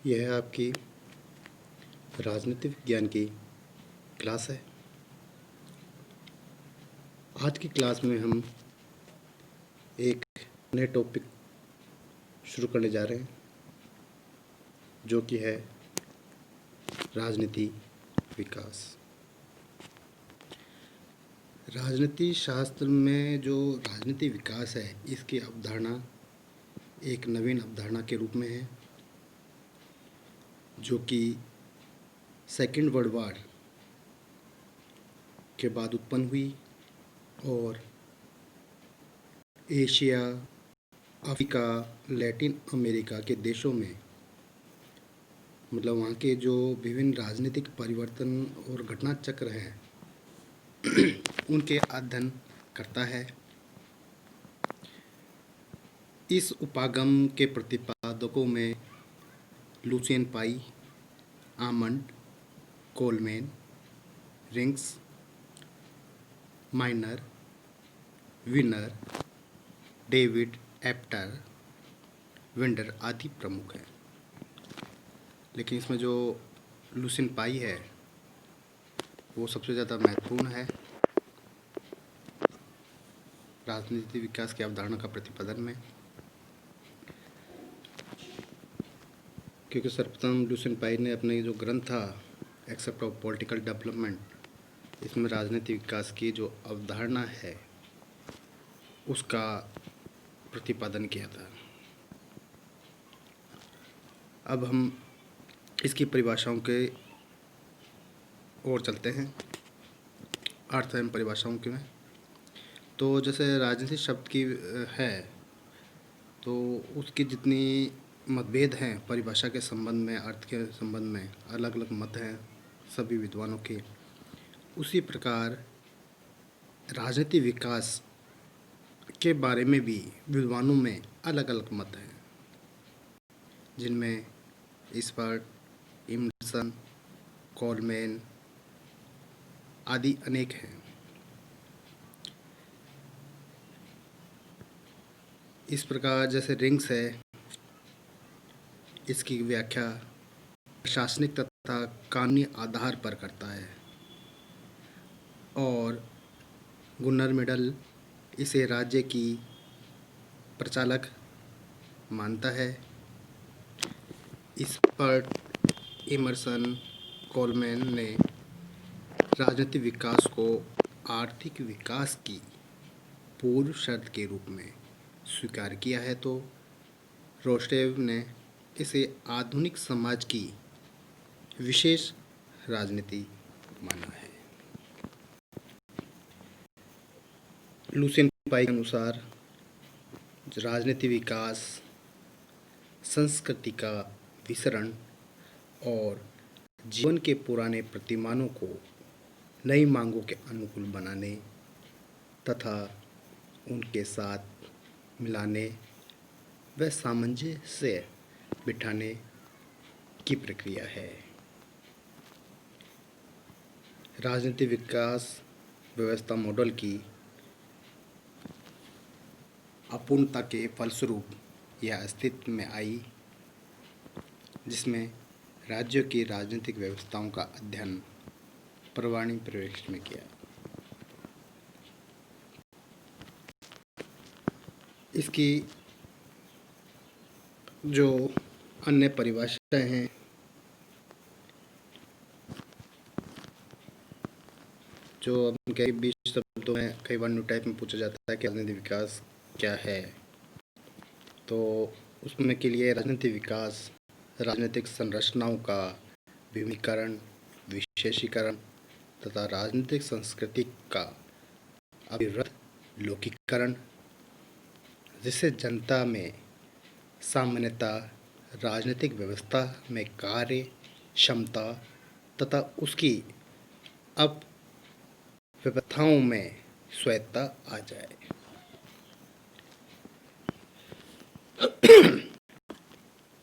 यह आपकी राजनीतिक विज्ञान की क्लास है। आज की क्लास में हम एक नए टॉपिक शुरू करने जा रहे हैं, जो कि है राजनीति विकास। राजनीति शास्त्र में जो राजनीति विकास है, इसकी अवधारणा एक नवीन अवधारणा के रूप में है, जो कि सेकेंड वर्ल्ड वॉर के बाद उत्पन्न हुई और एशिया, अफ्रीका, लैटिन अमेरिका के देशों में, मतलब वहाँ के जो विभिन्न राजनीतिक परिवर्तन और घटना चक्र हैं उनके अध्ययन करता है। इस उपागम के प्रतिपादकों में Lucian Pye, Almond, Coleman, Riggs, Minor, Weiner, David Apter, Binder आदि प्रमुख हैं। लेकिन इसमें जो लुसियन पाई है वो सबसे ज़्यादा महत्वपूर्ण है राजनीति विकास की अवधारणा का प्रतिपादन में, क्योंकि सर्वप्रथम लुसियन पाई ने अपने जो ग्रंथ था एक्सेप्ट ऑफ पॉलिटिकल डेवलपमेंट, इसमें राजनीति विकास की जो अवधारणा है उसका प्रतिपादन किया था। अब हम इसकी परिभाषाओं के ओर चलते हैं, अर्थ एवं परिभाषाओं के में। तो जैसे राजनीति शब्द की है, तो उसकी जितनी मतभेद हैं परिभाषा के संबंध में, अर्थ के संबंध में अलग अलग मत हैं सभी विद्वानों के, उसी प्रकार राजनीति विकास के बारे में भी विद्वानों में अलग अलग मत हैं, जिनमें इस्पर्ट, इमर्सन, कोलमैन आदि अनेक हैं। इस प्रकार जैसे रिंग्स है, इसकी व्याख्या प्रशासनिक तथा कानूनी आधार पर करता है, और गुन्नर मिडल इसे राज्य की प्रचालक मानता है। इस्पर्ट, इमर्सन, कोलमैन ने राजनीतिक विकास को आर्थिक विकास की पूर्व शर्त के रूप में स्वीकार किया है, तो रोस्टेव ने इसे आधुनिक समाज की विशेष राजनीति माना है। लुसियन पाई के अनुसार राजनीति विकास संस्कृति का विसरण और जीवन के पुराने प्रतिमानों को नई मांगों के अनुकूल बनाने तथा उनके साथ मिलाने व सामंजस्य बिठाने की प्रक्रिया है। राजनीतिक विकास व्यवस्था मॉडल की अपूर्णता के फलस्वरूप यह अस्तित्व में आई, जिसमें राज्यों की राजनीतिक व्यवस्थाओं का अध्ययन परवाणी प्रवेश में किया। इसकी जो अन्य परिभाषाएं हैं, जो अब कई 20 शब्दों में कई बार न्यू टाइप में पूछा जाता है कि राजनीतिक विकास क्या है, तो उसमें के लिए राजनीतिक विकास राजनीतिक संरचनाओं का विविधीकरण, विशेषीकरण तथा राजनीतिक संस्कृति का अभिवृद्ध लौकिकरण, जिससे जनता में सामान्यतः राजनीतिक व्यवस्था में कार्य क्षमता तथा उसकी अपव्यवस्थाओं में स्वायत्तता आ जाए।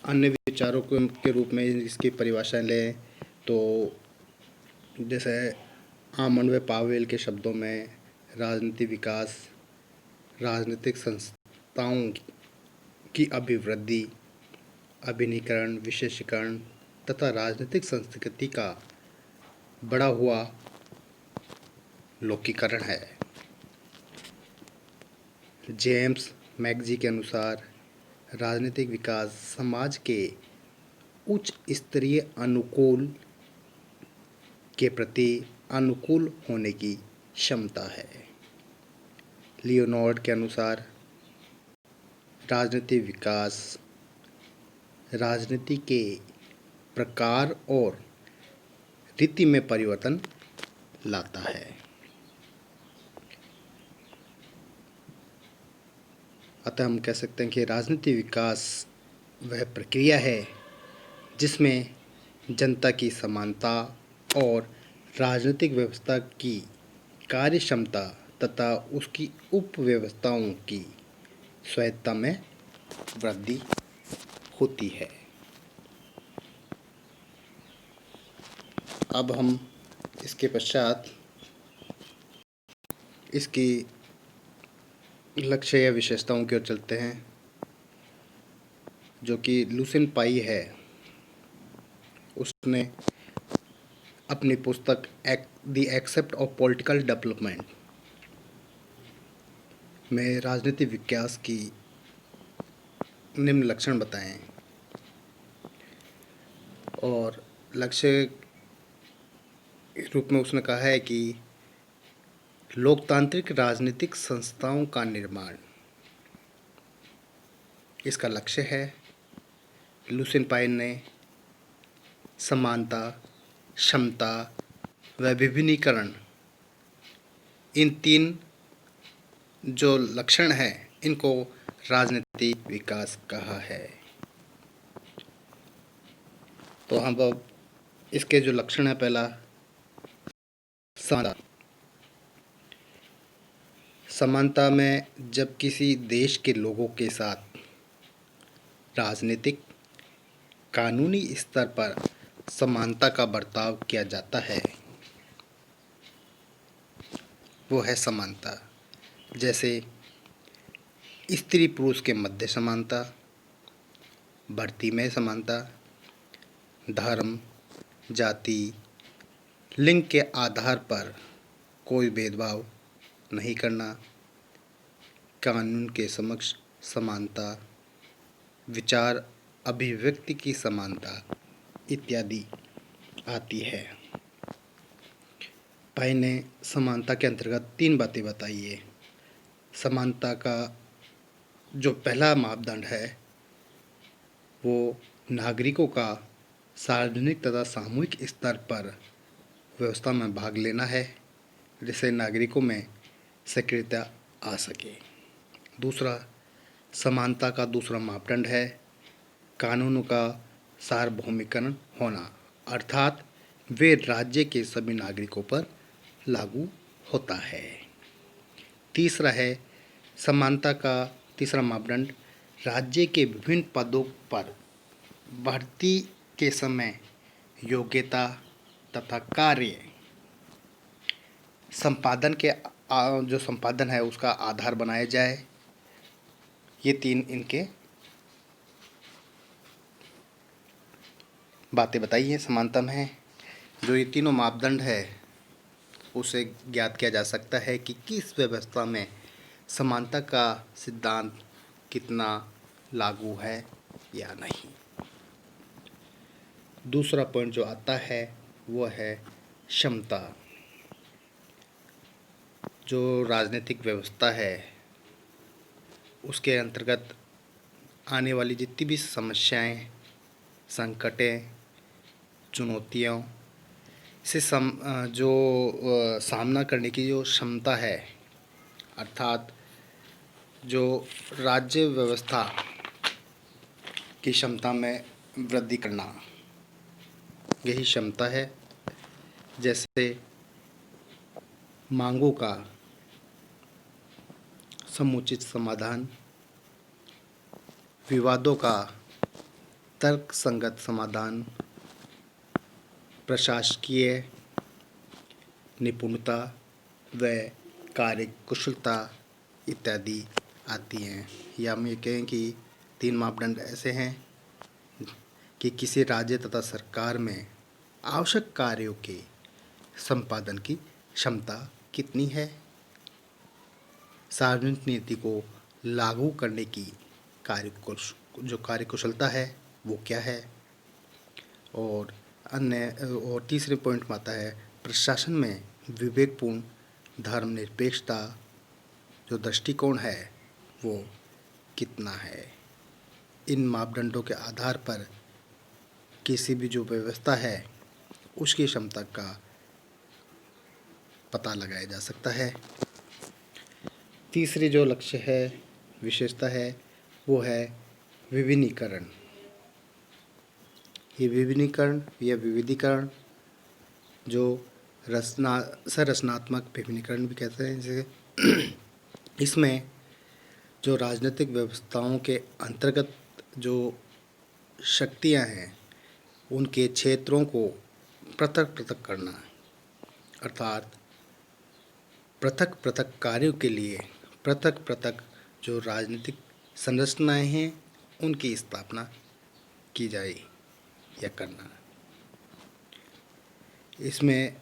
अन्य विचारों के रूप में इसकी परिभाषाएं लें तो जैसे आमंड व पावेल के शब्दों में राजनीतिक विकास राजनीतिक संस्थाओं की अभिवृद्धि, अभिनीकरण, विशेषीकरण तथा राजनीतिक संस्कृति का बढ़ा हुआ लौकिकरण है। जेम्स मैकजी के अनुसार राजनीतिक विकास समाज के उच्च स्तरीय अनुकूल के प्रति अनुकूल होने की क्षमता है। लियोनार्ड के अनुसार राजनीतिक विकास राजनीति के प्रकार और रीति में परिवर्तन लाता है। अतः हम कह सकते हैं कि राजनीतिक विकास वह प्रक्रिया है जिसमें जनता की समानता और राजनीतिक व्यवस्था की कार्य क्षमता तथा उसकी उपव्यवस्थाओं की स्वायत्तता में वृद्धि होती है। अब हम इसके पश्चात इसकी लक्ष्य या विशेषताओं की ओर चलते हैं, जो कि लुसिन पाई है। उसने अपनी पुस्तक the except of political development में राजनीतिक विकास की निम्न लक्षण बताए हैं और लक्ष्य के रूप में उसने कहा है कि लोकतांत्रिक राजनीतिक संस्थाओं का निर्माण इसका लक्ष्य है। लुसिन पाइन ने समानता, क्षमता व विभिन्नीकरण इन तीन जो लक्षण हैं इनको राजनीतिक विकास कहा है। तो हम अब इसके जो लक्षण है, पहला समानता। समानता में जब किसी देश के लोगों के साथ राजनीतिक कानूनी स्तर पर समानता का बर्ताव किया जाता है वो है समानता। जैसे स्त्री पुरुष के मध्य समानता, भर्ती में समानता, धर्म, जाति, लिंग के आधार पर कोई भेदभाव नहीं करना, कानून के समक्ष समानता, विचार अभिव्यक्ति की समानता इत्यादि आती है। पाई ने समानता के अंतर्गत 3 बातें बताई है। समानता का जो पहला मापदंड है वो नागरिकों का सार्वजनिक तथा सामूहिक स्तर पर व्यवस्था में भाग लेना है, जिससे नागरिकों में सक्रियता आ सके। दूसरा, समानता का दूसरा मापदंड है कानूनों का सार्वभौमिकरण होना, अर्थात वे राज्य के सभी नागरिकों पर लागू होता है। तीसरा है समानता का तीसरा मापदंड राज्य के विभिन्न पदों पर भर्ती के समय योग्यता तथा कार्य संपादन के जो संपादन है उसका आधार बनाया जाए। ये 3 इनके बातें बताई हैं समानता में। जो ये तीनों मापदंड है उसे ज्ञात किया जा सकता है कि किस व्यवस्था में समानता का सिद्धांत कितना लागू है या नहीं। दूसरा पॉइंट जो आता है वो है क्षमता। जो राजनीतिक व्यवस्था है उसके अंतर्गत आने वाली जितनी भी समस्याएं, संकटें, चुनौतियों से सामना करने की जो क्षमता है, अर्थात जो राज्य व्यवस्था की क्षमता में वृद्धि करना, यही क्षमता है। जैसे मांगों का समुचित समाधान, विवादों का तर्कसंगत समाधान, प्रशासकीय निपुणता व कार्यकुशलता इत्यादि आती हैं। या हम ये कहें कि 3 मापदंड ऐसे हैं कि किसी राज्य तथा सरकार में आवश्यक कार्यों के संपादन की क्षमता कितनी है। सार्वजनिक नीति को लागू करने की कार्यकुशलता है वो क्या है। और तीसरे पॉइंट में आता है प्रशासन में विवेकपूर्ण धर्मनिरपेक्षता जो दृष्टिकोण है वो कितना है। इन मापदंडों के आधार पर किसी भी जो व्यवस्था है उसकी क्षमता का पता लगाया जा सकता है। तीसरी जो लक्ष्य है विशेषता है वो है विभिन्नीकरण। ये विभिन्नीकरण या विविधीकरण जो संरचनात्मक विभिन्नीकरण भी कहते हैं जैसे इसमें जो राजनीतिक व्यवस्थाओं के अंतर्गत जो शक्तियां हैं उनके क्षेत्रों को पृथक पृथक करना, अर्थात पृथक पृथक कार्यों के लिए पृथक पृथक जो राजनीतिक संरचनाएं हैं उनकी स्थापना की जाए या करना। इसमें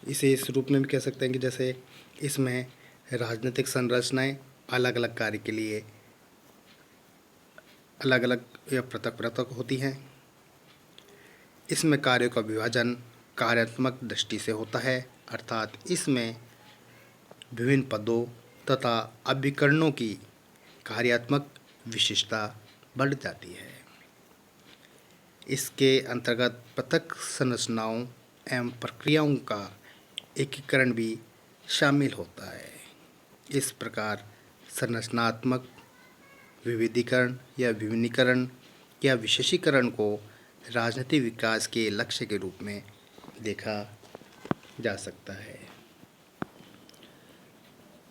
इसे इस रूप में भी कह सकते हैं कि जैसे इसमें राजनीतिक संरचनाएं अलग अलग कार्य के लिए अलग अलग या पृथक पृथक होती हैं। इसमें कार्यों का विभाजन कार्यात्मक दृष्टि से होता है, अर्थात इसमें विभिन्न पदों तथा अभिकरणों की कार्यात्मक विशेषता बढ़ जाती है। इसके अंतर्गत पृथक संरचनाओं एवं प्रक्रियाओं का एकीकरण भी शामिल होता है। इस प्रकार संरचनात्मक विविधीकरण या विभिन्नीकरण या विशेषीकरण को राजनीतिक विकास के लक्ष्य के रूप में देखा जा सकता है।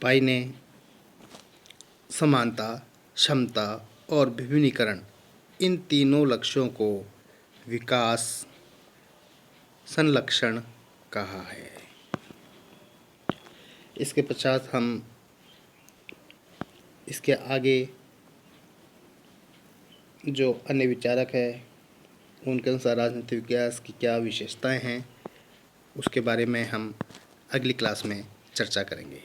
पाई ने समानता, क्षमता और विभिन्नीकरण इन तीनों लक्ष्यों को विकास संलक्षण कहा है। इसके पश्चात हम इसके आगे जो अन्य विचारक है उनके अनुसार राजनीतिक विकास की क्या विशेषताएं हैं उसके बारे में हम अगली क्लास में चर्चा करेंगे।